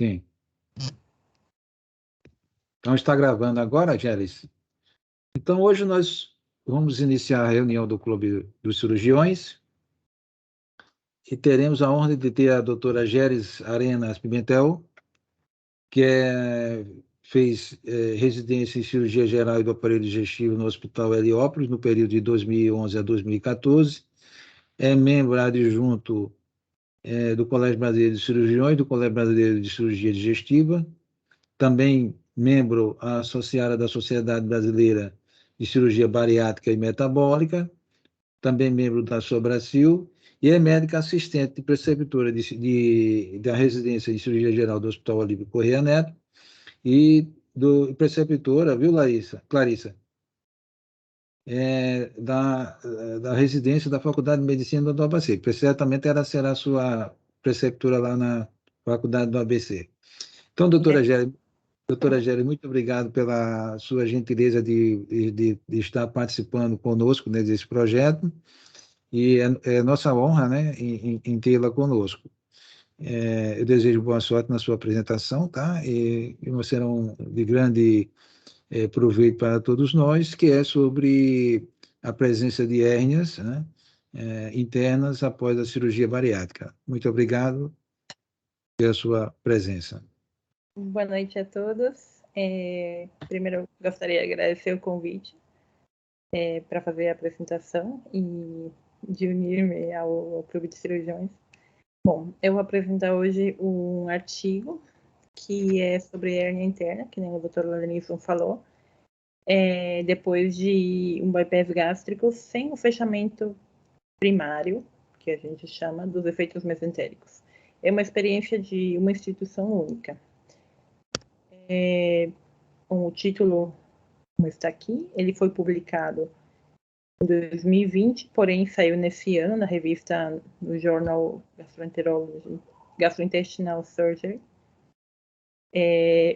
Sim. Então, está gravando agora, Gélis? Então, hoje nós vamos iniciar a reunião do Clube dos Cirurgiões e teremos a honra de ter a doutora Gélis Arenas Pimentel, que fez residência em cirurgia geral e do aparelho digestivo no Hospital Heliópolis, no período de 2011 a 2014. É membro adjunto do Colégio Brasileiro de Cirurgiões, do Colégio Brasileiro de Cirurgia Digestiva, também membro associada da Sociedade Brasileira de Cirurgia Bariátrica e Metabólica, também membro da Sobracil, e é médica assistente de preceptora da residência de cirurgia geral do Hospital Olívio Correia Neto e preceptora, viu, Clarissa? Da residência da Faculdade de Medicina do ABC. Certamente ela será sua preceptora lá na Faculdade do ABC. Então, doutora Géry, muito obrigado pela sua gentileza de estar participando conosco desse projeto, e é nossa honra, né, em tê-la conosco. Eu desejo boa sorte na sua apresentação, tá? E será de grande proveito para todos nós, que é sobre a presença de hérnias, né, internas após a cirurgia bariátrica. Muito obrigado pela sua presença. Boa noite a todos. Primeiro, eu gostaria de agradecer o convite para fazer a apresentação e de unir-me ao Clube de Cirurgiões. Bom, eu vou apresentar hoje um artigo que é sobre hérnia interna, que nem o Dr. Lenilson falou, depois de um bypass gástrico sem o fechamento primário, que a gente chama dos efeitos mesentéricos. É uma experiência de uma instituição única. O título como está aqui, ele foi publicado em 2020, porém saiu nesse ano na revista, no Journal Gastrointestinal Surgery.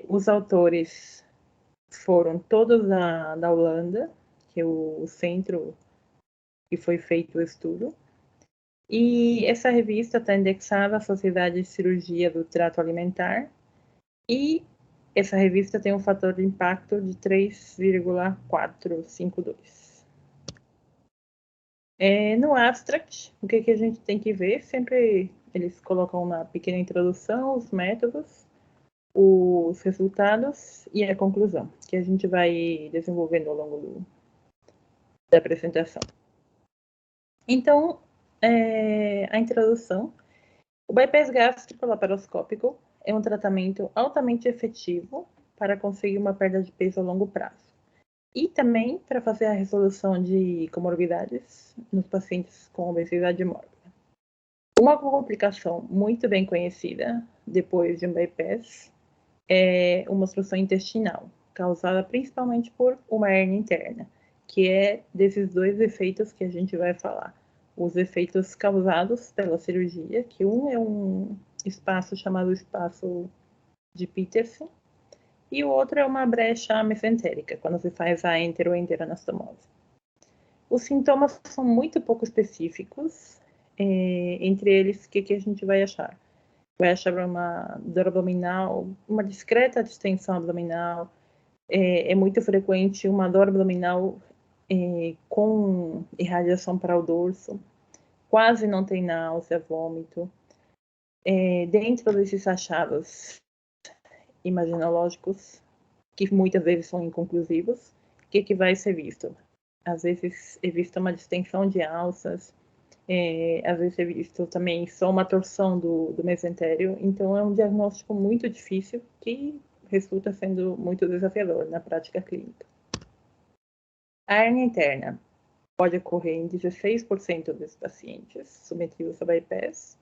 Os autores foram todos da Holanda, que é o centro que foi feito o estudo. E essa revista está indexada à Sociedade de Cirurgia do Trato Alimentar, e essa revista tem um fator de impacto de 3,452. No abstract, o que a gente tem que ver? Sempre eles colocam uma pequena introdução, os métodos, os resultados e a conclusão, que a gente vai desenvolvendo ao longo da apresentação. Então, a introdução. O bypass gástrico laparoscópico é um tratamento altamente efetivo para conseguir uma perda de peso a longo prazo e também para fazer a resolução de comorbidades nos pacientes com obesidade mórbida. Uma complicação muito bem conhecida depois de um bypass é uma obstrução intestinal, causada principalmente por uma hérnia interna, que é desses dois efeitos que a gente vai falar. Os efeitos causados pela cirurgia, que um é um espaço chamado espaço de Petersen, e o outro é uma brecha mesentérica, quando se faz a enteroenteroanastomose. Os sintomas são muito pouco específicos, entre eles, o que a gente vai achar? Vai achar uma dor abdominal, uma discreta distensão abdominal, é muito frequente uma dor abdominal com irradiação para o dorso, quase não tem náusea, vômito. Dentro desses achados imaginológicos, que muitas vezes são inconclusivos, o que vai ser visto? Às vezes é vista uma distensão de alças, às vezes é visto também só uma torção do mesentério, então é um diagnóstico muito difícil que resulta sendo muito desafiador na prática clínica. A hérnia interna pode ocorrer em 16% dos pacientes submetidos a bypass.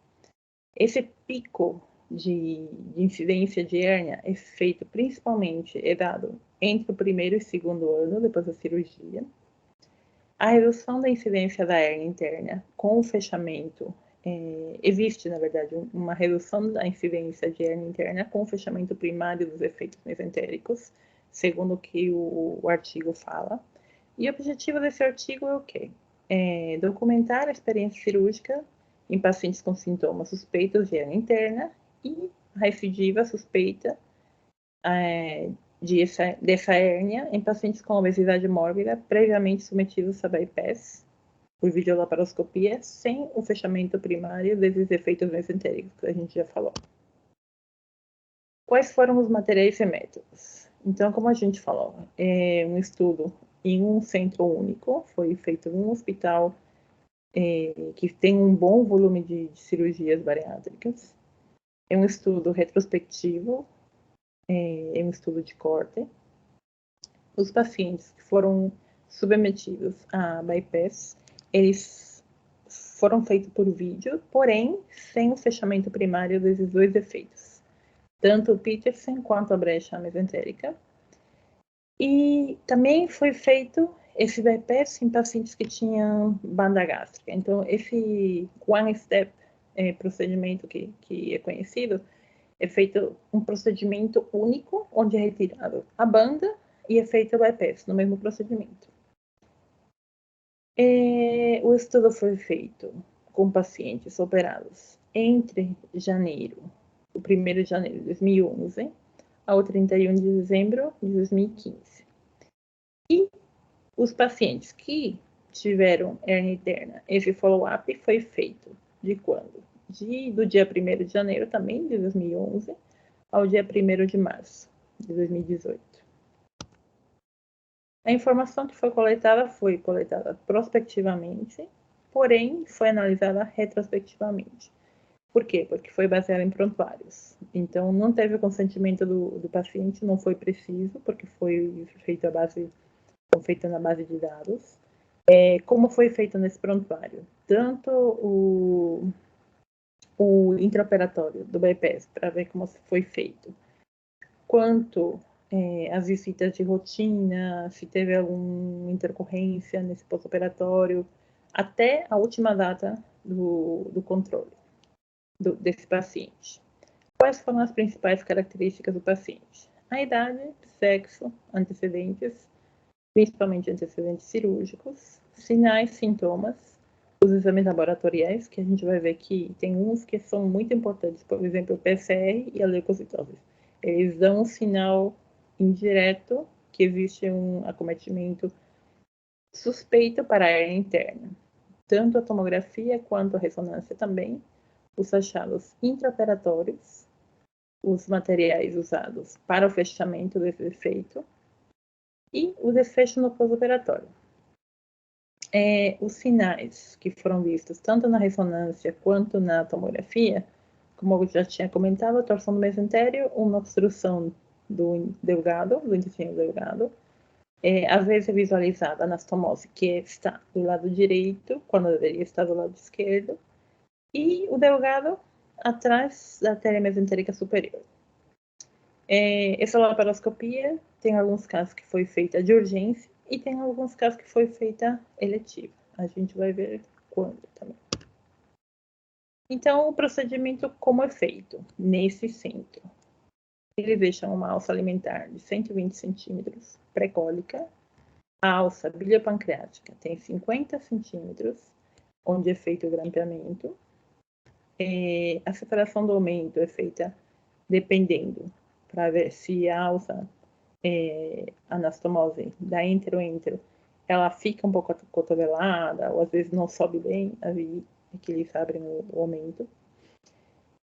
Esse pico de incidência de hérnia é feito principalmente, é dado entre o primeiro e segundo ano depois da cirurgia. A redução da incidência da hérnia interna com o fechamento, existe, na verdade, uma redução da incidência de hérnia interna com o fechamento primário dos efeitos mesentéricos, segundo o que o artigo fala. E o objetivo desse artigo é o quê? Documentar a experiência cirúrgica em pacientes com sintomas suspeitos de hérnia interna e recidiva suspeita dessa hérnia em pacientes com obesidade mórbida previamente submetidos a bypass por videolaparoscopia sem o fechamento primário desses efeitos mesentéricos que a gente já falou. Quais foram os materiais e métodos? Então, como a gente falou, é um estudo em um centro único, foi feito em um hospital que tem um bom volume de cirurgias bariátricas. É um estudo retrospectivo, é um estudo de corte. Os pacientes que foram submetidos a bypass, eles foram feitos por vídeo, porém, sem o fechamento primário desses dois efeitos, tanto o Petersen quanto a brecha mesentérica. E também foi feito esse bypass em pacientes que tinham banda gástrica. Então, esse one-step procedimento que é conhecido, é feito um procedimento único, onde é retirado a banda e é feito o bypass no mesmo procedimento. O estudo foi feito com pacientes operados entre janeiro, o 1º de janeiro de 2011, ao 31 de dezembro de 2015. E os pacientes que tiveram hernia interna, esse follow-up foi feito de quando? Do dia 1º de janeiro também, de 2011, ao dia 1º de março de 2018. A informação que foi coletada prospectivamente, porém foi analisada retrospectivamente. Por quê? Porque foi baseada em prontuários. Então, não teve o consentimento do paciente, não foi preciso, porque foi feito na base de dados. Como foi feito nesse prontuário? Tanto o intraoperatório do bypass, para ver como foi feito, quanto as visitas de rotina, se teve alguma intercorrência nesse pós-operatório, até a última data do controle desse paciente. Quais foram as principais características do paciente? A idade, sexo, antecedentes, principalmente antecedentes cirúrgicos, sinais, sintomas, os exames laboratoriais, que a gente vai ver que tem uns que são muito importantes, por exemplo, o PCR e a leucocitose. Eles dão um sinal indireto que existe um acometimento suspeito para a hernia interna. Tanto a tomografia quanto a ressonância também, os achados intraoperatórios, os materiais usados para o fechamento desse efeito e o desfecho no pós-operatório. Os sinais que foram vistos tanto na ressonância quanto na tomografia, como eu já tinha comentado, a torção do mesentério, uma obstrução do delgado, do intestino delgado, às vezes é visualizada a anastomose, que está do lado direito, quando deveria estar do lado esquerdo, e o delgado atrás da artéria mesentérica superior. Essa laparoscopia tem alguns casos que foi feita de urgência e tem alguns casos que foi feita eletiva. A gente vai ver quando também. Então, o procedimento como é feito nesse centro? Eles deixam uma alça alimentar de 120 centímetros, pré-cólica. A alça biliopancreática tem 50 centímetros, onde é feito o grampeamento. A separação do aumento é feita dependendo, para ver se a alça anastomose da entero, ela fica um pouco acotovelada, ou às vezes não sobe bem, aí é que eles abrem o aumento.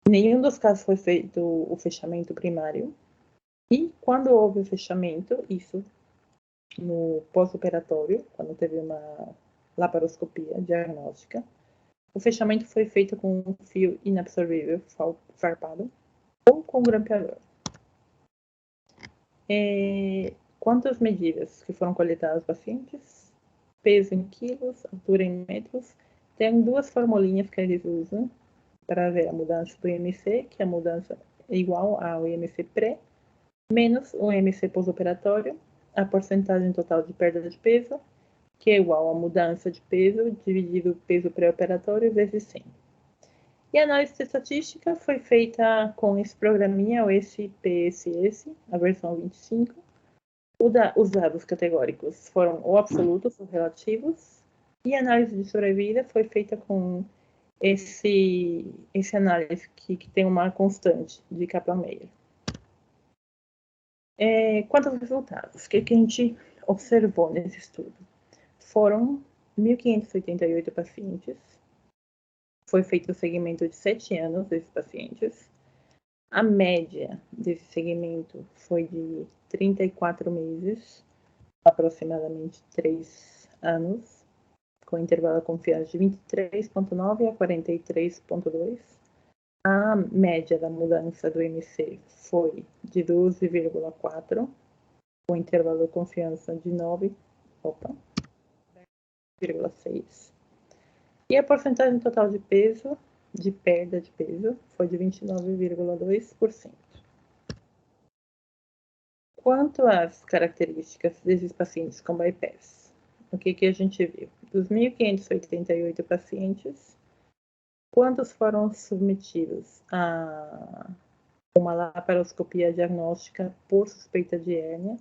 Nenhum dos casos foi feito o fechamento primário. E quando houve o fechamento, isso no pós-operatório, quando teve uma laparoscopia diagnóstica, o fechamento foi feito com um fio inabsorvível farpado ou com grampeador. Quantas medidas que foram coletadas aos pacientes? Peso em quilos, altura em metros. Tem duas formulinhas que eles usam para ver a mudança do IMC, que a mudança é igual ao IMC pré, menos o IMC pós-operatório, a porcentagem total de perda de peso, que é igual à mudança de peso dividido o peso pré-operatório vezes 100. E a análise estatística foi feita com esse programinha, o SPSS, a versão 25. Os dados categóricos foram ou absolutos ou relativos. E a análise de sobrevida foi feita com esse análise que tem uma constante de Kaplan-Meier. Quanto aos resultados, o que a gente observou nesse estudo? Foram 1.588 pacientes, foi feito o segmento de 7 anos desses pacientes, a média desse segmento foi de 34 meses, aproximadamente 3 anos, com intervalo de confiança de 23,9 a 43,2. A média da mudança do MC foi de 12,4, com intervalo de confiança de 9,6. E a porcentagem total de peso, de perda de peso, foi de 29,2%. Quanto às características desses pacientes com bypass, o que a gente viu? Dos 1.588 pacientes, quantos foram submetidos a uma laparoscopia diagnóstica por suspeita de hérnia?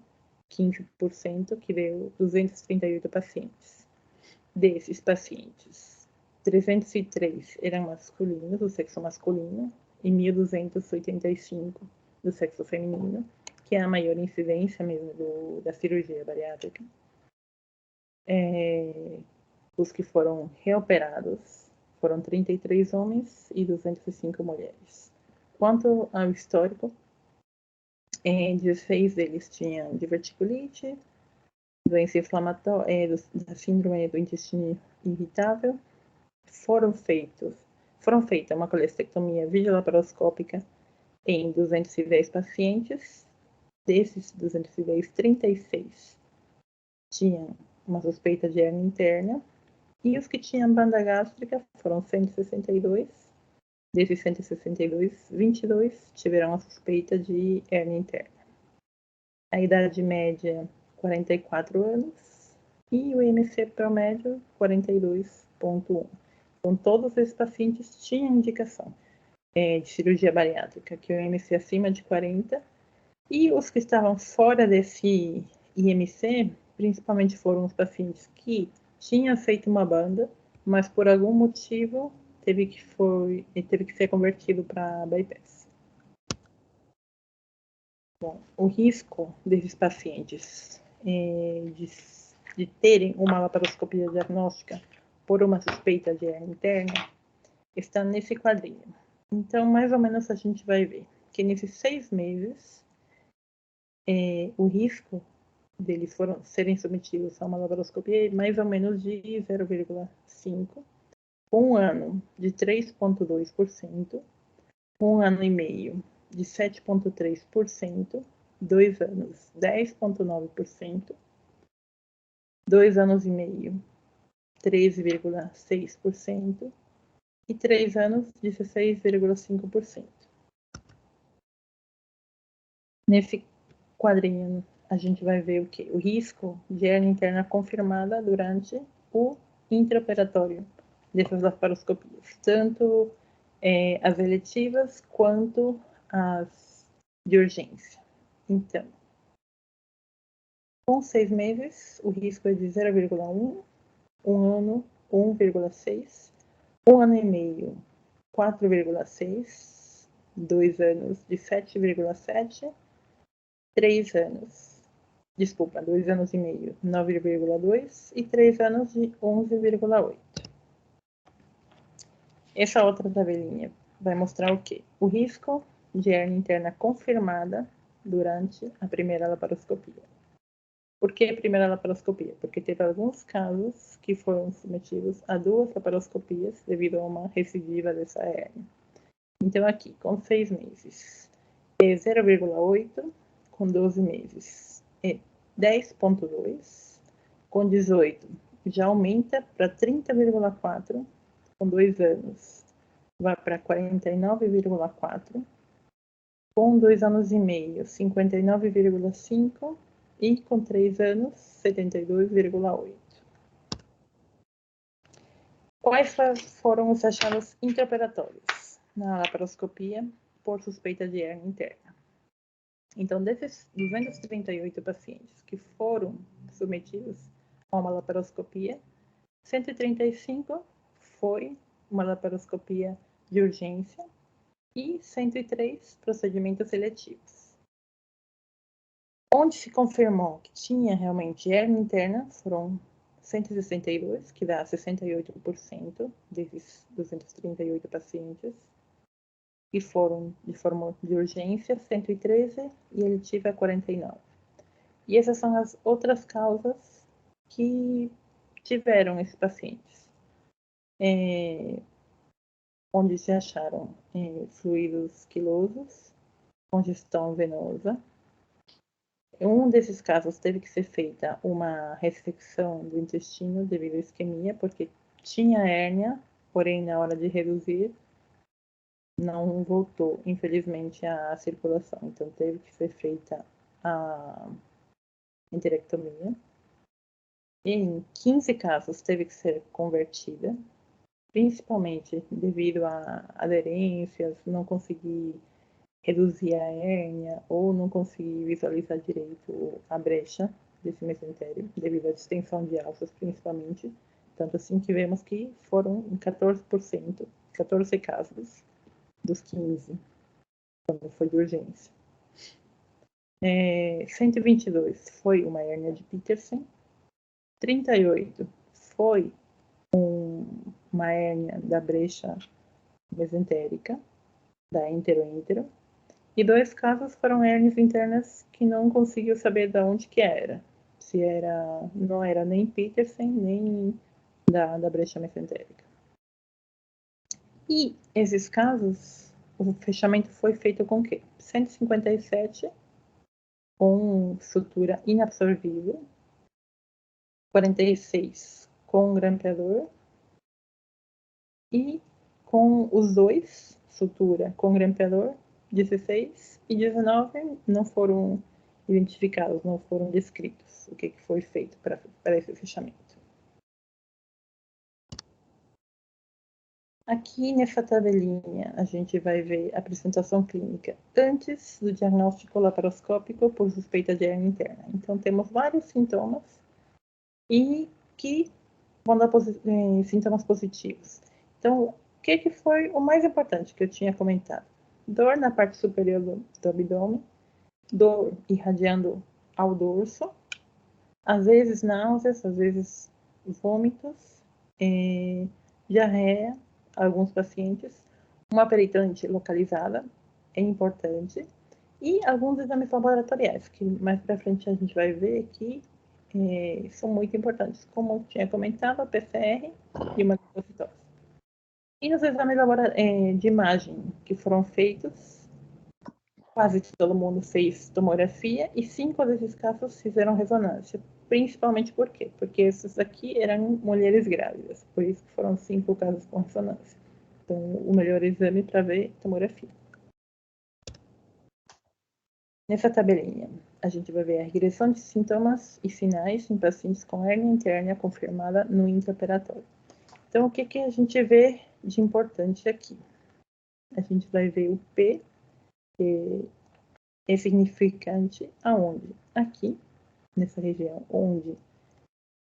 15%, que deu 238 pacientes. Desses pacientes, 303 eram masculinos, do sexo masculino, e 1.285 do sexo feminino, que é a maior incidência mesmo da cirurgia bariátrica. Os que foram reoperados foram 33 homens e 205 mulheres. Quanto ao histórico, 16 deles tinham diverticulite, doença inflamatória, da síndrome do intestino irritável. Foram feita uma colestectomia videolaparoscópica em 210 pacientes. Desses 210, 36 tinham uma suspeita de hérnia interna, e os que tinham banda gástrica foram 162. Desses 162, 22 tiveram a suspeita de hérnia interna. A idade média, 44 anos, e o IMC promédio, 42,1. Então, todos esses pacientes tinham indicação de cirurgia bariátrica, que o IMC acima de 40, e os que estavam fora desse IMC, principalmente foram os pacientes que tinham feito uma banda, mas por algum motivo teve que ser convertido para bypass. Bom, o risco desses pacientes de terem uma laparoscopia diagnóstica por uma suspeita de hérnia interna está nesse quadrinho. Então, mais ou menos, a gente vai ver que nesses 6 meses, o risco deles serem submetidos a uma laparoscopia é mais ou menos de 0,5, um ano de 3,2%, um ano e meio de 7,3%, 2 anos 10,9%, 2 anos e meio 13,6% e 3 anos 16,5%. Nesse quadrinho a gente vai ver o quê? O risco de hérnia interna confirmada durante o intraoperatório dessas laparoscopias, tanto as eletivas quanto as de urgência. Então, com 6 meses, o risco é de 0,1, um ano 1,6, um ano e meio 4,6, 2 anos de 7,7, 2 anos e meio 9,2 e 3 anos de 11,8. Essa outra tabelinha vai mostrar o quê? O risco de hérnia interna confirmada durante a primeira laparoscopia. Por que a primeira laparoscopia? Porque teve alguns casos que foram submetidos a 2 laparoscopias devido a uma recidiva dessa hérnia. Então, aqui, com 6 meses, é 0,8, com 12 meses é 10,2, com 18 já aumenta para 30,4, com 2 anos vai para 49,4, com 2 anos e meio 59,5 e com 3 anos 72,8. Quais foram os achados intraoperatórios na laparoscopia por suspeita de hérnia interna? Então, desses 238 pacientes que foram submetidos a uma laparoscopia, 135 foi uma laparoscopia de urgência e 103 procedimentos seletivos. Onde se confirmou que tinha realmente hérnia interna foram 162, que dá 68% desses 238 pacientes, que foram de forma de urgência 113 e eletiva 49. E essas são as outras causas que tiveram esses pacientes, onde se acharam fluidos quilosos, congestão venosa. Em um desses casos teve que ser feita uma ressecção do intestino devido à isquemia, porque tinha hérnia, porém na hora de reduzir não voltou, infelizmente, à circulação. Então teve que ser feita a enterectomia. Em 15 casos teve que ser convertida, principalmente devido a aderências, não conseguir reduzir a hérnia ou não conseguir visualizar direito a brecha desse mesentério, devido à distensão de alças, principalmente. Tanto assim que vemos que foram em 14%, 14 casos dos 15, quando foi de urgência. 122 foi uma hérnia de Petersen, 38 foi uma hérnia da brecha mesentérica, da entero-entero, e 2 casos foram hérnias internas que não conseguiu saber de onde que era. Se era, não era nem Petersen, nem da brecha mesentérica. E esses casos, o fechamento foi feito com o quê? 157 com sutura inabsorvível, 46 com grampeador e com os 2, sutura com grampeador, 16 e 19 não foram identificados, não foram descritos o que foi feito para esse fechamento. Aqui nessa tabelinha a gente vai ver a apresentação clínica antes do diagnóstico laparoscópico por suspeita de hérnia interna. Então temos vários sintomas e que vão dar sintomas positivos. Então, o que foi o mais importante que eu tinha comentado? Dor na parte superior do abdômen, dor irradiando ao dorso, às vezes náuseas, às vezes vômitos, diarreia, alguns pacientes, uma peritonite localizada, é importante, e alguns exames laboratoriais, que mais para frente a gente vai ver que são muito importantes, como eu tinha comentado, a PCR e uma leucocitose. E nos exames de imagem que foram feitos, quase todo mundo fez tomografia e 5 desses casos fizeram ressonância. Principalmente por quê? Porque esses aqui eram mulheres grávidas, por isso que foram 5 casos com ressonância. Então, o melhor exame para ver tomografia. Nessa tabelinha, a gente vai ver a regressão de sintomas e sinais em pacientes com hérnia interna confirmada no intraoperatório. Então, o que a gente vê de importante aqui? A gente vai ver o P, que é significante aonde? Aqui, nessa região onde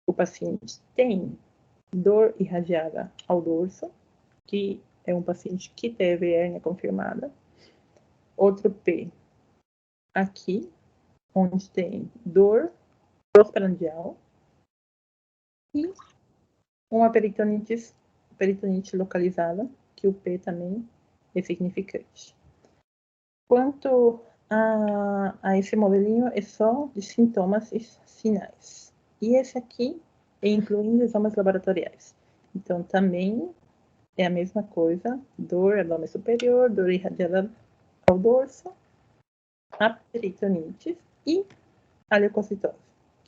o paciente tem dor irradiada ao dorso, que é um paciente que teve hérnia confirmada. Outro P, aqui, onde tem dor postprandial. E uma peritonite localizada, que o P também é significante. Quanto a esse modelinho, é só de sintomas e sinais. E esse aqui é incluindo exames laboratoriais. Então, também é a mesma coisa, dor abdômen superior, dor irradiada ao dorso, a peritonite e a leucocitose,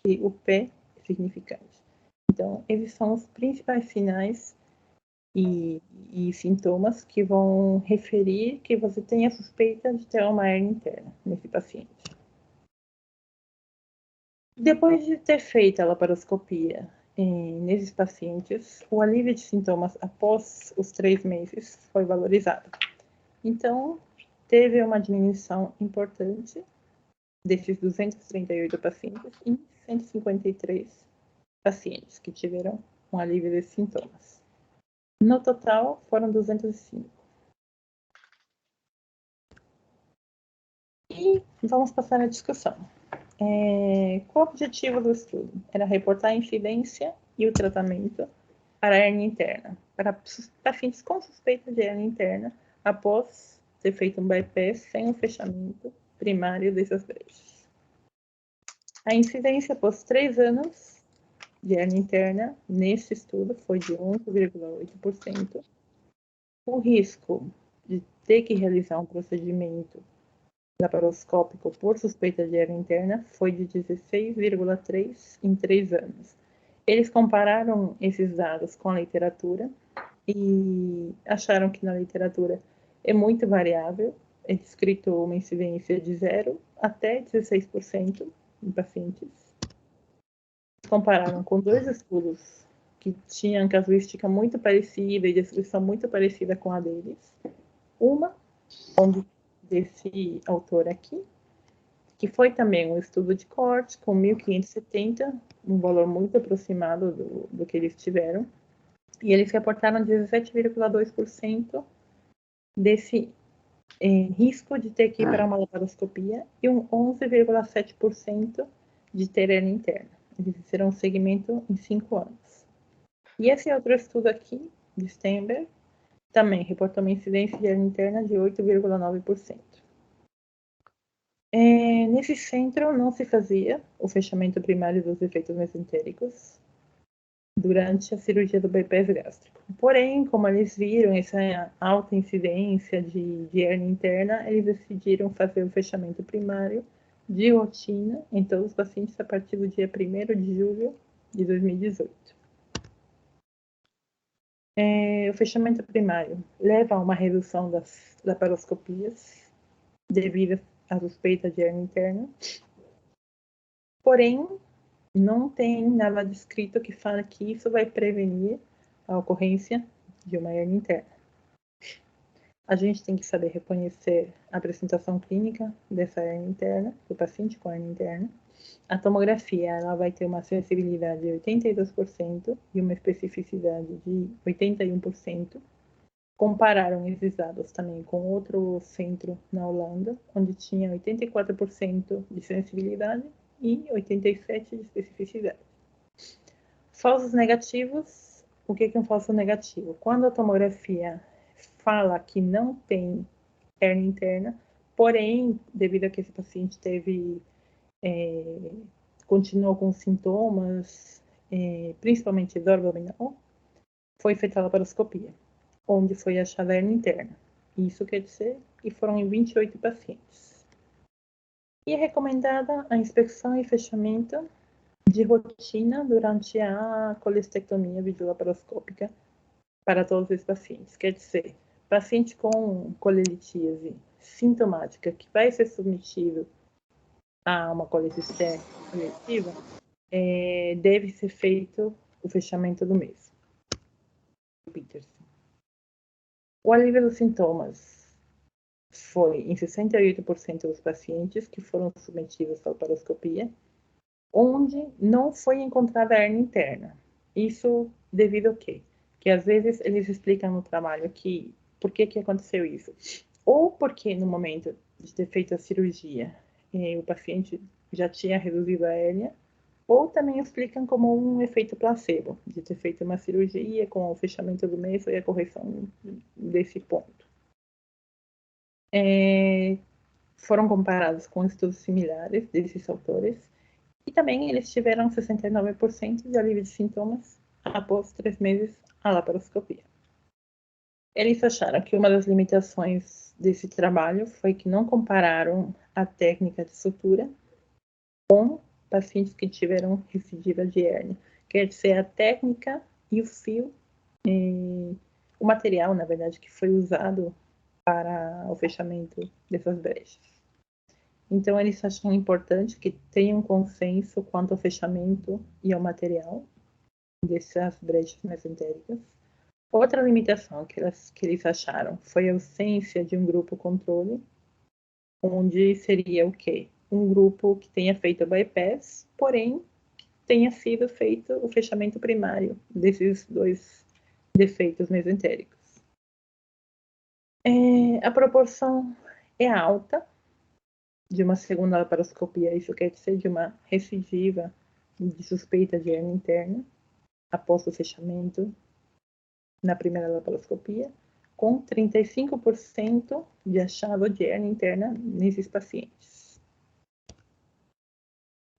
que o P é significante. Então, esses são os principais sinais e sintomas que vão referir que você tem a suspeita de ter uma hérnia interna nesse paciente. Depois de ter feito a laparoscopia nesses pacientes, o alívio de sintomas após os 3 meses foi valorizado. Então, teve uma diminuição importante desses 238 pacientes em 153 pacientes que tiveram um alívio desses sintomas. No total, foram 205. E vamos passar à discussão. Qual o objetivo do estudo? Era reportar a incidência e o tratamento para a hérnia interna, para pacientes com suspeita de hérnia interna, após ter feito um bypass sem um fechamento primário dessas brechas. A incidência após 3 anos de hérnia interna, nesse estudo, foi de 11,8%. O risco de ter que realizar um procedimento laparoscópico por suspeita de hérnia interna foi de 16,3 em 3 anos. Eles compararam esses dados com a literatura e acharam que na literatura é muito variável, é descrito uma incidência de 0 até 16% em pacientes. Compararam com 2 estudos que tinham casuística muito parecida e descrição muito parecida com a deles. Uma, onde desse autor aqui, que foi também um estudo de corte com 1.570, um valor muito aproximado do que eles tiveram, e eles reportaram 17,2% desse risco de ter que ir para uma laparoscopia e um 11,7% de ter hérnia interna. Eles fizeram um segmento em 5 anos. E esse outro estudo aqui, de Stenberg, também reportou uma incidência de hérnia interna de 8,9%. Nesse centro não se fazia o fechamento primário dos efeitos mesentéricos durante a cirurgia do bypass gástrico. Porém, como eles viram essa alta incidência de hérnia interna, eles decidiram fazer o fechamento primário de rotina em todos os pacientes a partir do dia 1º de julho de 2018. O fechamento primário leva a uma redução das laparoscopias devido à suspeita de hérnia interna. Porém, não tem nada descrito que fale que isso vai prevenir a ocorrência de uma hérnia interna. A gente tem que saber reconhecer a apresentação clínica dessa hérnia interna, do paciente com hérnia interna. A tomografia ela vai ter uma sensibilidade de 82% e uma especificidade de 81%. Compararam esses dados também com outro centro na Holanda, onde tinha 84% de sensibilidade e 87% de especificidade. Falsos negativos, o que é um falso negativo? Quando a tomografia fala que não tem hérnia interna, porém, devido a que esse paciente continuou com sintomas, principalmente dor abdominal, foi feita a laparoscopia, onde foi achada a hérnia interna. Isso quer dizer que foram em 28 pacientes. E é recomendada a inspeção e fechamento de rotina durante a colestectomia videolaparoscópica para todos os pacientes. Quer dizer, paciente com colelitíase sintomática que vai ser submetido a uma colecistectomia coletiva, deve ser feito o fechamento do mesmo. Peterson. O alívio dos sintomas foi em 68% dos pacientes que foram submetidos à laparoscopia, onde não foi encontrada a hérnia interna. Isso devido ao quê? Que às vezes eles explicam no trabalho que por que aconteceu isso. Ou porque no momento de ter feito a cirurgia, o paciente já tinha reduzido a hérnia, ou também explicam como um efeito placebo, de ter feito uma cirurgia com o fechamento do meso e a correção desse ponto. Foram comparados com estudos similares desses autores, e também eles tiveram 69% de alívio de sintomas após 3 meses à laparoscopia. Eles acharam que uma das limitações desse trabalho foi que não compararam a técnica de sutura com pacientes que tiveram recidiva de hérnia. Quer dizer, a técnica e o fio, o material, na verdade, que foi usado para o fechamento dessas brechas. Então, eles acham importante que tenha um consenso quanto ao fechamento e ao material dessas brechas mesentéricas. Outra limitação que eles acharam foi a ausência de um grupo controle, onde seria o quê? Um grupo que tenha feito bypass, porém tenha sido feito o fechamento primário desses 2 defeitos mesentéricos. A proporção é alta de uma segunda laparoscopia, isso quer dizer de uma recidiva de suspeita de hérnia interna após o fechamento na primeira laparoscopia, com 35% de achado de hérnia interna nesses pacientes.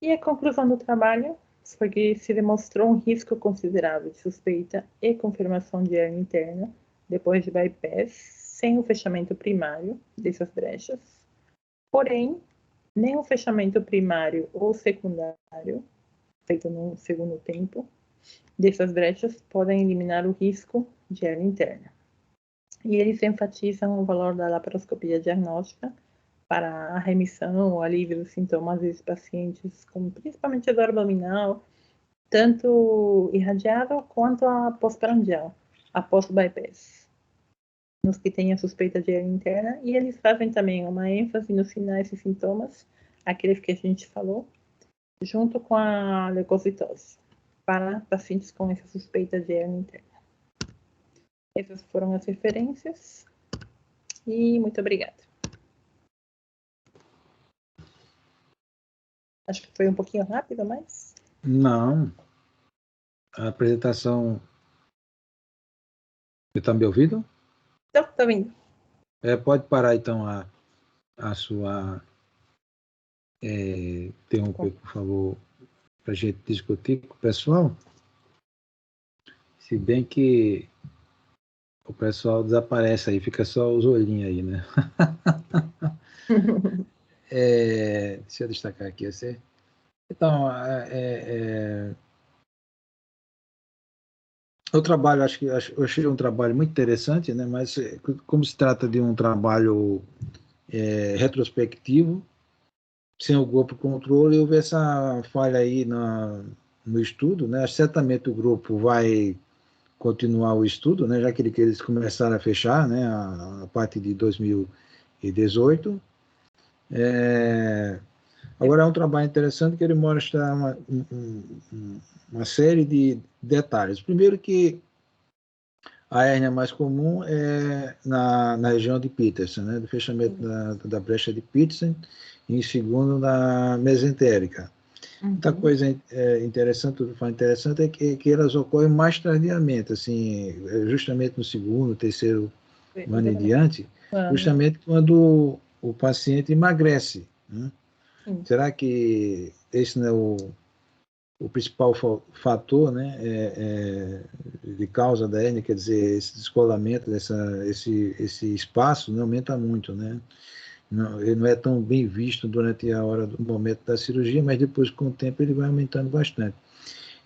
E a conclusão do trabalho foi que se demonstrou um risco considerável de suspeita e confirmação de hérnia interna depois de bypass, sem o fechamento primário dessas brechas. Porém, nem o fechamento primário ou secundário, feito no segundo tempo, dessas brechas podem eliminar o risco de hérnia interna. E eles enfatizam o valor da laparoscopia diagnóstica para a remissão ou alívio dos sintomas desses pacientes, com principalmente a dor abdominal, tanto irradiável quanto a pós-prandial, após o bypass, nos que têm a suspeita de hérnia interna, e eles fazem também uma ênfase nos sinais e sintomas, aqueles que a gente falou, junto com a leucocitose, para pacientes com essa suspeita de hérnia interna. Essas foram as referências, e muito obrigada. Acho que foi um pouquinho rápido, mas... Não. A apresentação... Você está me ouvindo? Estou vindo. Pode parar, então, a sua... interromper, por favor, para a gente discutir com o pessoal. Se bem que o pessoal desaparece aí, fica só os olhinhos aí, né? Deixa eu destacar aqui. Então, o trabalho, eu achei um trabalho muito interessante, né? Mas como se trata de um trabalho retrospectivo, sem o grupo controle, houve essa falha aí no estudo, né? Certamente o grupo vai continuar o estudo, né? Já que eles começaram a fechar, né? A partir de 2018. Agora é um trabalho interessante que ele mostra uma série de detalhes. Primeiro que a hérnia mais comum é na região de Petersen, né, do fechamento da brecha de Petersen, e em segundo na mesentérica. Outra coisa interessante, tudo fala interessante, é que elas ocorrem mais tardiamente, assim, justamente no segundo, terceiro ano em diante, justamente quando o paciente emagrece, né? Será que esse não é o principal fator, né, de causa da hérnia, quer dizer, esse descolamento, esse espaço, né, aumenta muito, né? Ele não é tão bem visto durante a hora do momento da cirurgia, mas depois, com o tempo, ele vai aumentando bastante.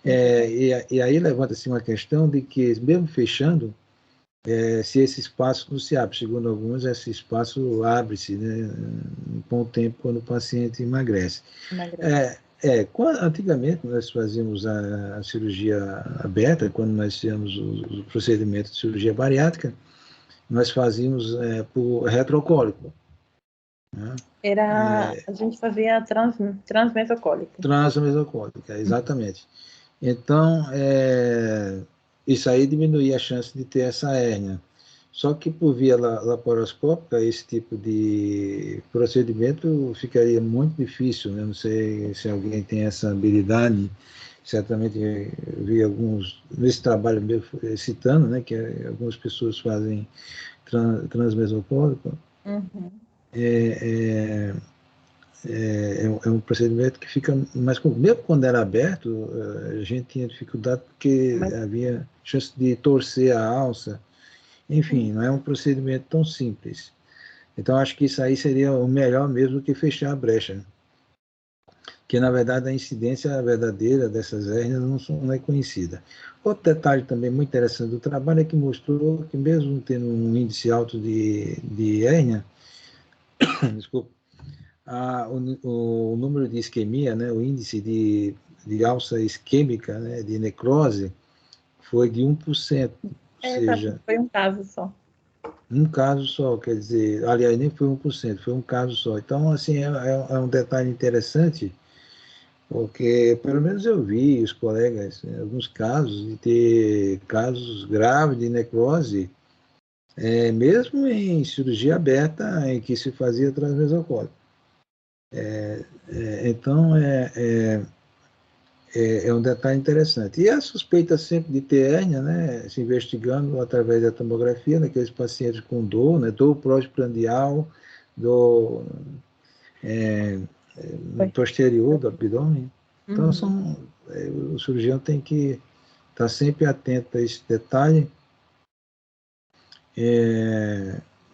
E aí levanta-se uma questão de que, mesmo fechando, se esse espaço não se abre, segundo alguns, esse espaço abre-se, né, com o tempo, quando o paciente emagrece. Antigamente nós fazíamos a cirurgia aberta, quando nós fizemos o procedimento de cirurgia bariátrica, nós fazíamos por retrocólico. Né? A gente fazia transmesocólica. Transmesocólica, exatamente. Então, isso aí diminuía a chance de ter essa hérnia. Só que por via laparoscópica, esse tipo de procedimento ficaria muito difícil, né? Não sei se alguém tem essa habilidade. Certamente eu vi alguns, nesse trabalho meu citando, né, que algumas pessoas fazem transmesocólico. É um procedimento que fica mais comum. Mesmo quando era aberto, a gente tinha dificuldade porque havia chance de torcer a alça. Enfim, não é um procedimento tão simples. Então, acho que isso aí seria o melhor mesmo que fechar a brecha. Que, na verdade, a incidência verdadeira dessas hérnias não é conhecida. Outro detalhe também muito interessante do trabalho é que mostrou que, mesmo tendo um índice alto de hérnia, desculpa, o número de isquemia, né, o índice de alça isquêmica, né, de necrose, foi de 1%. Ou seja, foi um caso só. Um caso só, quer dizer, aliás, nem foi 1%, foi um caso só. Então, assim, é um detalhe interessante, Porque, pelo menos eu vi os colegas, em alguns casos, de ter casos graves de necrose, mesmo em cirurgia aberta, em que se fazia transmesocólica. Então, é um detalhe interessante. E a suspeita sempre de ter hérnia, né, se investigando através da tomografia naqueles pacientes com dor, né, dor prostrandial, dor posterior do abdômen. Então, o cirurgião tem que estar sempre atento a esse detalhe.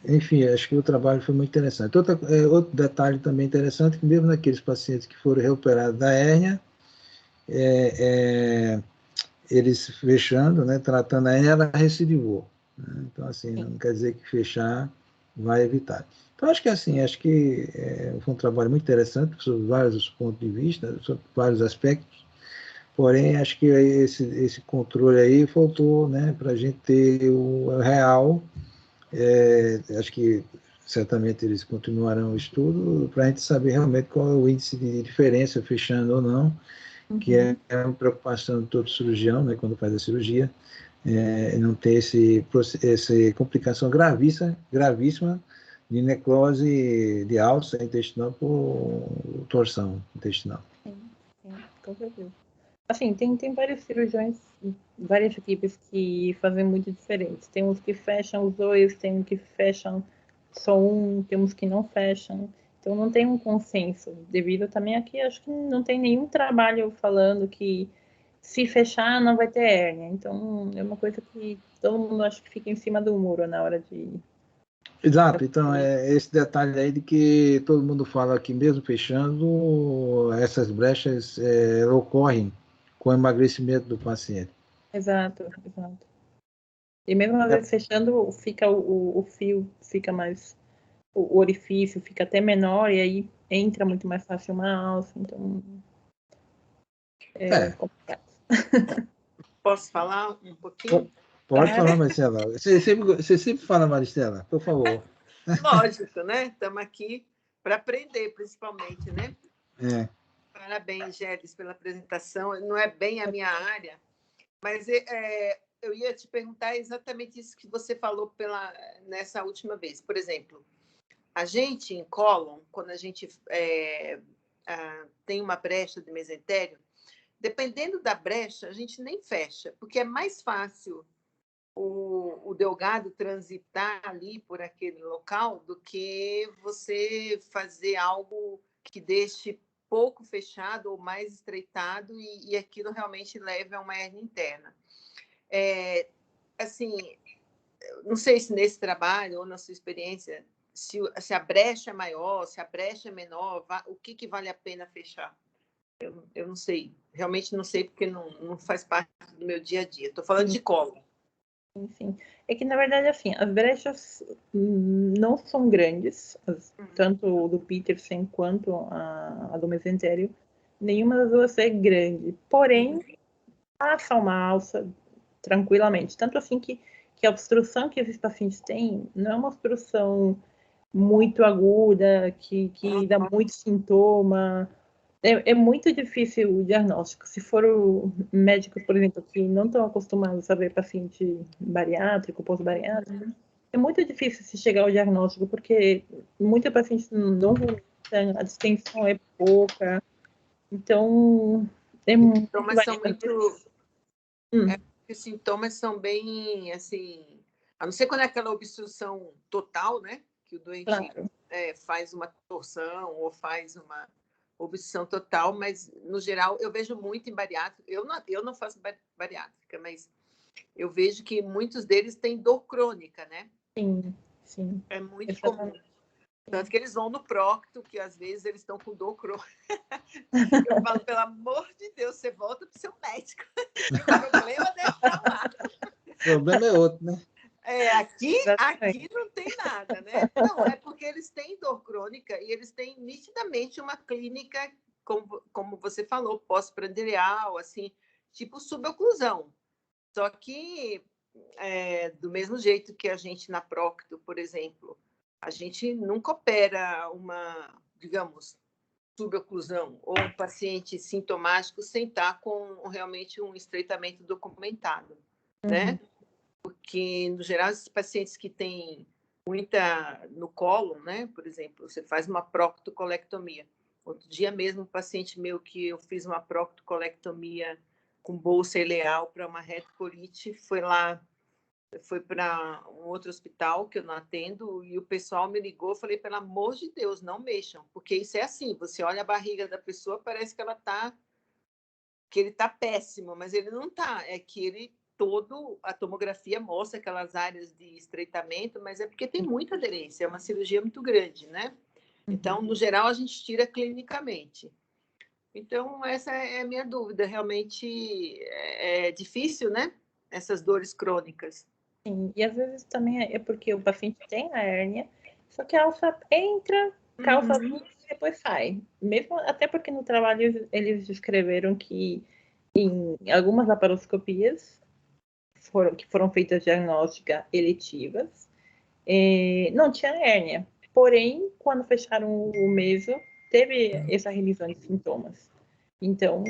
Enfim, acho que o trabalho foi muito interessante. Outro detalhe também interessante, que mesmo naqueles pacientes que foram recuperados da hérnia, é, é, eles fechando, né, tratando a hérnia, ela recidivou. Né? Então, assim, não quer dizer que fechar vai evitar. Então, acho que assim, foi um trabalho muito interessante, sobre vários pontos de vista, sobre vários aspectos, porém, acho que esse controle aí faltou, né, para a gente ter o real. Acho que certamente eles continuarão o estudo para a gente saber realmente qual é o índice de diferença, fechando ou não, que é uma preocupação de todo cirurgião, né, quando faz a cirurgia, não ter essa complicação gravíssima de necrose de alça intestinal por torção intestinal. Sim, com certeza. Assim, tem vários cirurgiões, várias equipes que fazem muito diferente. Tem uns que fecham os dois, tem uns que fecham só um, tem uns que não fecham. Então não tem um consenso. Devido também aqui, acho que não tem nenhum trabalho falando que se fechar não vai ter hérnia. Então é uma coisa que todo mundo acho que fica em cima do muro na hora de. Exato, então esse detalhe aí de que todo mundo fala que mesmo fechando, essas brechas ocorrem com o emagrecimento do paciente. Exato, exato. E mesmo às vezes fechando, fica o fio fica mais. O orifício fica até menor e aí entra muito mais fácil uma alça. Então é É, complicado. Posso falar um pouquinho? pode falar, Marcela. Você sempre fala, Maristela, por favor. Lógico, né? Estamos aqui para aprender, principalmente, né? É. Parabéns, Gélis, pela apresentação. Não é bem a minha área, mas eu ia te perguntar exatamente isso que você falou nessa última vez. Por exemplo, a gente em cólon, quando a gente tem uma brecha de mesentério, dependendo da brecha, a gente nem fecha, porque é mais fácil o delgado transitar ali por aquele local do que você fazer algo que deixe pouco fechado ou mais estreitado e aquilo realmente leve a uma hérnia interna. Assim, não sei se nesse trabalho ou na sua experiência, se a brecha é maior, se a brecha é menor, o que vale a pena fechar? Eu não sei, realmente não sei, porque não faz parte do meu dia a dia. Estou falando de colo. Enfim, é que na verdade assim, as brechas não são grandes, tanto do Petersen quanto a do mesentério, nenhuma das duas é grande, porém passa uma alça tranquilamente, tanto assim que a obstrução que esses pacientes têm não é uma obstrução muito aguda, que dá muito sintoma. É muito difícil o diagnóstico. Se for médicos, por exemplo, que não estão acostumados a ver paciente bariátrico, pós-bariátrico, é muito difícil se chegar ao diagnóstico, porque muitos pacientes não vomitam, a distensão é pouca. Então, é muito Sintomas são os sintomas são bem, assim, a não ser quando é aquela obstrução total, né? Que o doente claro. faz uma torção ou faz uma obstrução total, mas, no geral, eu vejo muito em bariátrica. Eu não faço bariátrica, mas eu vejo que muitos deles têm dor crônica, né? Sim, sim. É muito Exatamente. comum. Tanto que eles vão no prócto, que às vezes eles estão com dor crônica. Eu falo, pelo amor de Deus, você volta para o seu médico. O problema deixa pra lá. O problema é outro, né? Aqui não tem nada, né? Não, é porque eles têm dor crônica e eles têm nitidamente uma clínica, como você falou, pós-prandial, assim, tipo suboclusão. Só que, do mesmo jeito que a gente na Procto, por exemplo, a gente nunca opera digamos, suboclusão ou um paciente sintomático sem estar com realmente um estreitamento documentado, né? Porque, no geral, esses pacientes que têm muita no colo, né? Por exemplo, você faz uma proctocolectomia. Outro dia mesmo, um paciente meu que eu fiz uma proctocolectomia com bolsa ileal para uma retocolite, foi para um outro hospital que eu não atendo e o pessoal me ligou, falei, pelo amor de Deus, não mexam, porque isso é assim, você olha a barriga da pessoa, parece que ele está péssimo, mas ele não está, é que a tomografia mostra aquelas áreas de estreitamento, mas é porque tem muita aderência, é uma cirurgia muito grande, né? Então, no geral, a gente tira clinicamente. Então, essa é a minha dúvida. Realmente é difícil, né? Essas dores crônicas. Sim, e às vezes também é porque o paciente tem a hérnia, só que a alça entra, causa dor e depois sai. Mesmo, até porque no trabalho eles descreveram que em algumas laparoscopias que foram feitas diagnósticas eletivas, não tinha hérnia. Porém, quando fecharam o meso, teve essa revisão de sintomas. Então,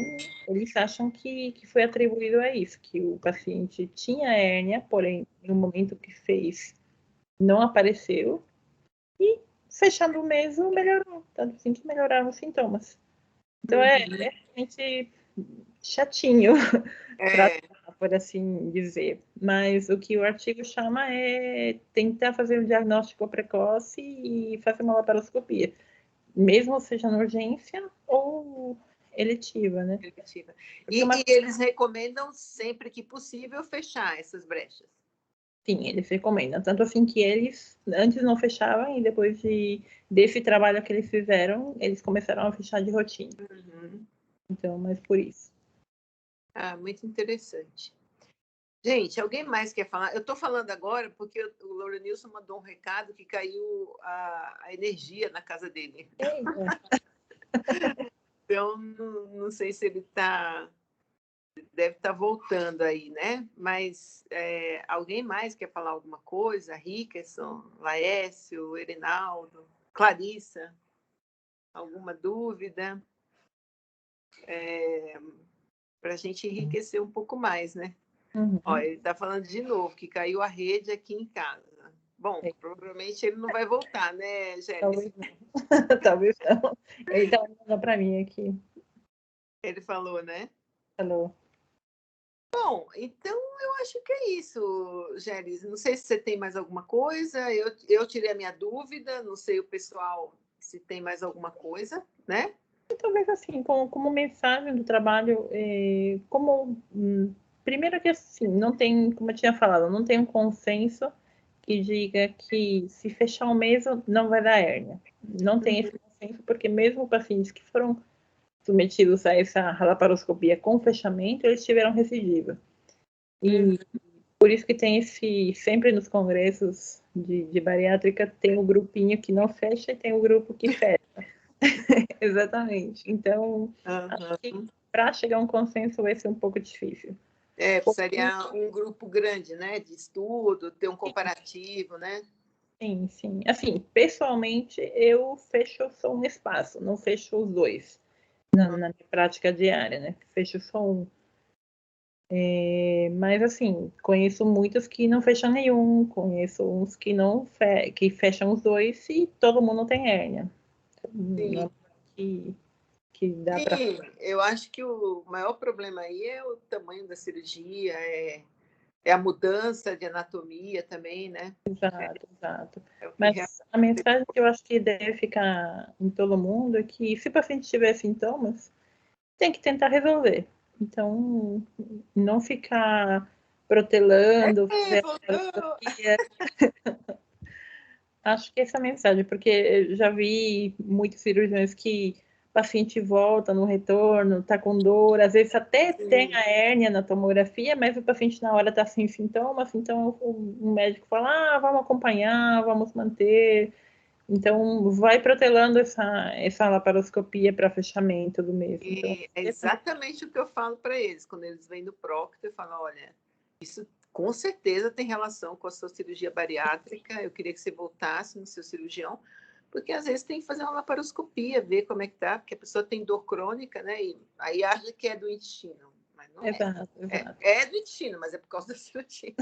eles acham que foi atribuído a isso, que o paciente tinha hérnia, porém, no momento que fez, não apareceu, e fechando o meso, melhorou, tanto assim que melhoraram os sintomas. Então, é realmente chatinho, por assim dizer. Mas o que o artigo chama é tentar fazer um diagnóstico precoce e fazer uma laparoscopia, mesmo seja na urgência ou eletiva, né? E eles recomendam, sempre que possível, fechar essas brechas. Sim, eles recomendam. Tanto assim que eles antes não fechavam e depois desse trabalho que eles fizeram, eles começaram a fechar de rotina. Então, mas por isso. Muito interessante. Gente, alguém mais quer falar? Eu estou falando agora porque o Lourenilson mandou um recado que caiu a energia na casa dele. Então, não sei se ele deve estar voltando aí, né? Mas alguém mais quer falar alguma coisa? Rickerson, Laércio, Erinaldo, Clarissa, alguma dúvida? Para a gente enriquecer um pouco mais, né? Ó, ele está falando de novo que caiu a rede aqui em casa. Bom, provavelmente ele não vai voltar, né, Gélis? Talvez não. Talvez não. Ele está olhando para mim aqui. Ele falou, né? Falou. Bom, então eu acho que é isso, Gélis. Não sei se você tem mais alguma coisa. Eu tirei a minha dúvida, não sei o pessoal se tem mais alguma coisa, né? E talvez assim, como mensagem do trabalho, primeiro que assim, não tem, como eu tinha falado, não tem um consenso que diga que se fechar um mês não vai dar hérnia. Não tem esse consenso, porque mesmo pacientes que foram submetidos a essa laparoscopia com fechamento, eles tiveram recidiva. E por isso que tem sempre nos congressos de bariátrica, tem o grupinho que não fecha e tem o grupo que fecha. Exatamente. Então, acho que para chegar a um consenso vai ser um pouco difícil. Precisaria um grupo grande, né? De estudo, ter um comparativo, né? Sim, sim. Assim, pessoalmente, eu fecho só um espaço, não fecho os dois na minha prática diária, né? Fecho só um. Mas, assim, conheço muitos que não fecham nenhum, conheço uns que não que fecham os dois e todo mundo tem hérnia. Não que dá para. Sim, eu acho que o maior problema aí é o tamanho da cirurgia, é a mudança de anatomia também, né? Exato, exato. Mas a mensagem que eu acho que deve ficar em todo mundo é que se o paciente tiver sintomas, tem que tentar resolver. Então, não ficar protelando, fazer a terapia. Acho que essa é a mensagem, porque eu já vi muitos cirurgiões que o paciente volta no retorno, tá com dor, às vezes até tem a hérnia na tomografia, mas o paciente na hora tá sem sintomas, então o médico fala, vamos acompanhar, vamos manter. Então, vai protelando essa laparoscopia para fechamento do mês. Então, É exatamente o que eu falo para eles, quando eles vêm no Procto, eu falo, olha, isso com certeza tem relação com a sua cirurgia bariátrica, eu queria que você voltasse no seu cirurgião, porque às vezes tem que fazer uma laparoscopia, ver como é que tá, porque a pessoa tem dor crônica, né? E aí acha que é do intestino, mas não Exato. É do intestino, mas é por causa da cirurgia.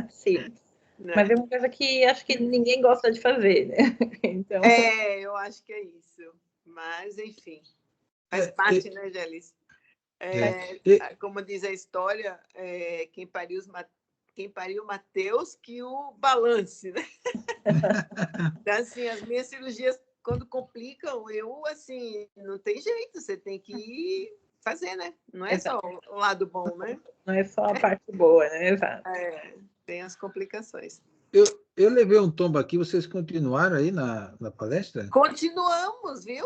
Sim. Né? Mas é uma coisa que acho que ninguém gosta de fazer, né? Então... eu acho que é isso. Mas, enfim, faz parte, né, Gélis? Como diz a história, quem pariu Mateus que o balance, né? Então, assim, as minhas cirurgias, quando complicam, assim, não tem jeito, você tem que ir fazer, né? Não é só o lado bom, né? Não é só a parte boa, né? Exato. Tem as complicações. Eu levei um tombo aqui, vocês continuaram aí na palestra? Continuamos, viu?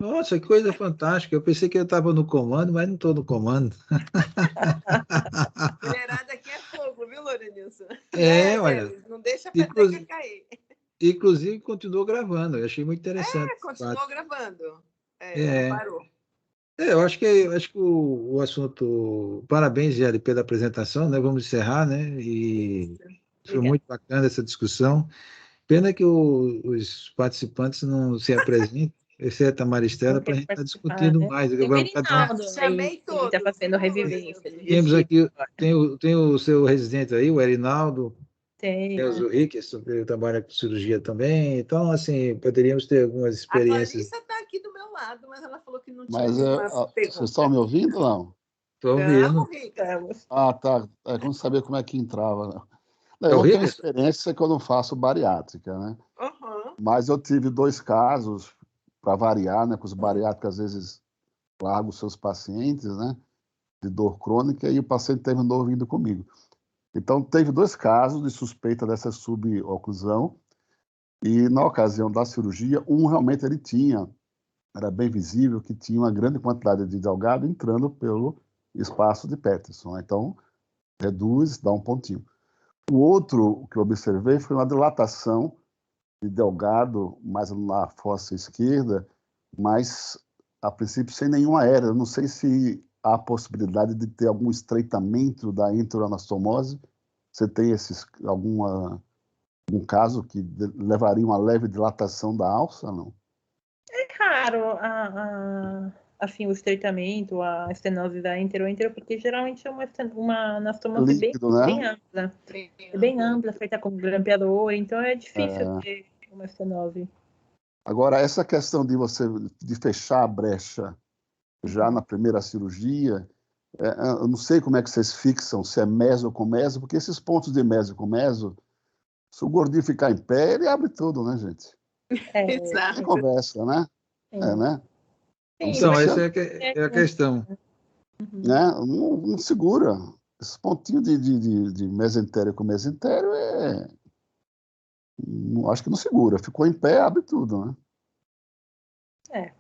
Nossa, que coisa fantástica. Eu pensei que eu estava no comando, mas não estou no comando. Mulherada aqui é fogo, viu, Lorenilson? Olha. Não deixa a peteca cair. Inclusive, continuou gravando. Eu achei muito interessante. Continuou gravando. Não parou. Eu acho que o assunto. Parabéns, Géli, pela apresentação, né? Vamos encerrar, né? E foi muito bacana essa discussão. Pena que os participantes não se apresentem, exceto a Maristela, para a gente estar discutindo mais. Tem o Erinaldo, chamei todos. Ele está fazendo revivência. Temos aqui, tem o seu residente aí, o Erinaldo. Tem o Zurri, que trabalha com cirurgia também. Então, assim, poderíamos ter algumas experiências. A Clarissa está aqui do meu lado, mas ela falou que não tinha. Mas vocês estão me ouvindo ou não? Estou ouvindo. Tá. Eu não sabia como é que entrava. Eu tenho experiência que eu não faço bariátrica, né? Mas eu tive 2 casos, para variar, né? Com os bariátricos, às vezes, largam os seus pacientes, né? De dor crônica, e o paciente terminou vindo comigo. Então, teve 2 casos de suspeita dessa suboclusão, e na ocasião da cirurgia, realmente ele era bem visível que tinha uma grande quantidade de delgado entrando pelo espaço de Peterson. Então, reduz, dá um pontinho. O outro que eu observei foi uma dilatação de delgado, mais na fossa esquerda, mas, a princípio, sem nenhuma hérnia. Eu não sei se há a possibilidade de ter algum estreitamento da enteroanastomose. Você tem algum caso que levaria uma leve dilatação da alça, não? É raro assim, o estreitamento, a estenose da entero, porque geralmente é uma anastomose líquido, né? bem ampla. É bem ampla, feita com grampeador, então é difícil ter uma estenose. Agora, essa questão de fechar a brecha já na primeira cirurgia, eu não sei como é que vocês fixam, se é meso com meso, porque esses pontos de meso com meso, se o gordinho ficar em pé, ele abre tudo, né, gente? Exato. Conversa, né? Né? Então, essa é a questão. Né? Não segura. Esse pontinho de mesentério com mesentério acho que não segura. Ficou em pé, abre tudo, né?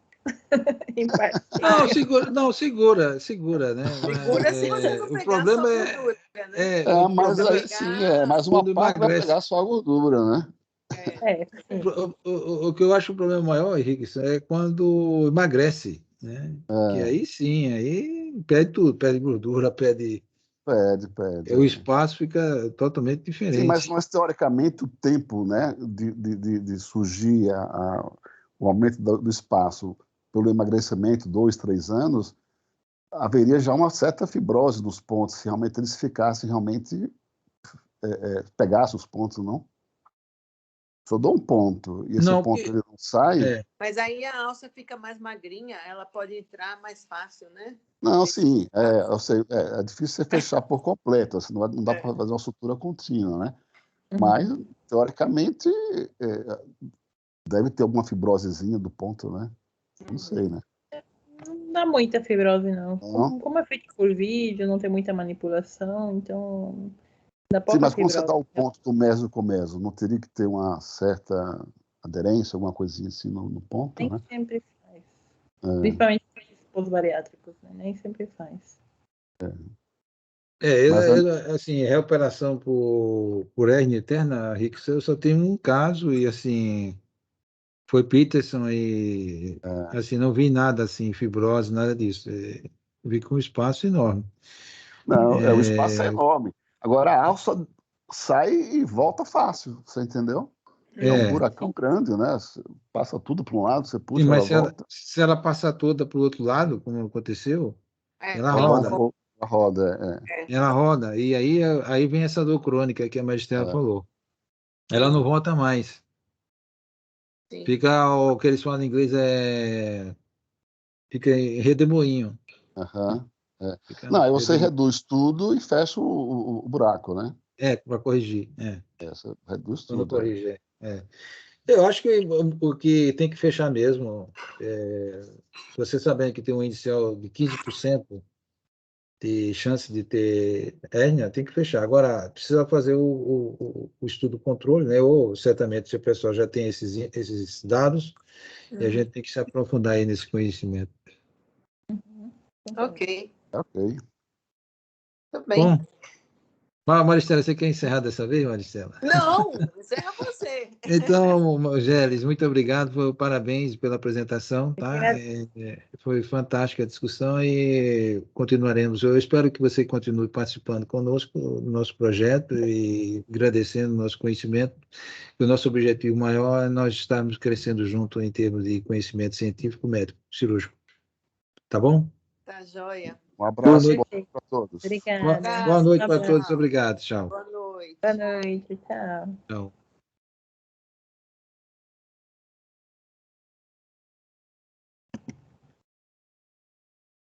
Não, segura, né? Segura se você não pegar, o problema só gordura, né? Mas aí sim, mais uma parte vai pegar só a gordura, né? O que eu acho o problema maior, Henrique, é quando emagrece, né? Que aí sim, aí perde tudo, perde gordura, perde. O espaço fica totalmente diferente. Sim, mas teoricamente o tempo, né, de surgir o aumento do espaço pelo emagrecimento, 2, 3 anos, haveria já uma certa fibrose nos pontos, se realmente eles ficassem pegassem os pontos, não? Se eu dou um ponto e esse ponto ele não sai... Mas aí a alça fica mais magrinha, ela pode entrar mais fácil, né? Não, sim, eu sei, é difícil você fechar por completo, assim, não dá para fazer uma sutura contínua, né? Mas, teoricamente, deve ter alguma fibrosezinha do ponto, né? Não sei, né? Não dá muita fibrose, não. Como é feito por vídeo, não tem muita manipulação, então dá pouca mas quando fibrose. você dá o ponto do meso com meso, não teria que ter uma certa aderência, alguma coisinha assim no ponto, Nem né? sempre faz. Principalmente os bariátricos, né? Nem sempre faz. Assim, reoperação por hérnia interna, Rick, eu só tenho um caso e, assim, foi Peterson e, assim, não vi nada, assim, fibrose, nada disso. Vi com um espaço enorme. Não, o espaço é enorme. Agora, a alça sai e volta fácil, você entendeu? É um buracão grande, né? Passa tudo para um lado, você puxa, Sim, mas ela volta. se ela passar toda para o outro lado, como aconteceu, ela ela roda. roda, Ela roda. E aí vem essa dor crônica que a Maristela falou. Ela não volta mais. Sim. Fica o que eles falam em inglês fica em redemoinho. Não, aí você reduz tudo e fecha o buraco, né? Para corrigir. Você reduz Quando tudo. corrigir. Eu acho que o que tem que fechar mesmo, você sabendo que tem um inicial de 15% de chance de ter hérnia, tem que fechar. Agora, precisa fazer o estudo controle, né? Ou certamente se o pessoal já tem esses dados, e a gente tem que se aprofundar aí nesse conhecimento. Ok. Tudo Bom, bem. Maristela, você quer encerrar dessa vez, Maristela? Não, encerra você. Então, Gélis, muito obrigado, parabéns pela apresentação, tá? Foi fantástica a discussão e continuaremos. Eu espero que você continue participando conosco do nosso projeto e agradecendo o nosso conhecimento. O nosso objetivo maior é nós estarmos crescendo junto em termos de conhecimento científico, médico, cirúrgico. Tá bom? Tá joia. Um abraço para todos. Obrigada. Boa noite para todos. Obrigado. Tchau. Boa noite. Boa noite. Tchau. Tchau.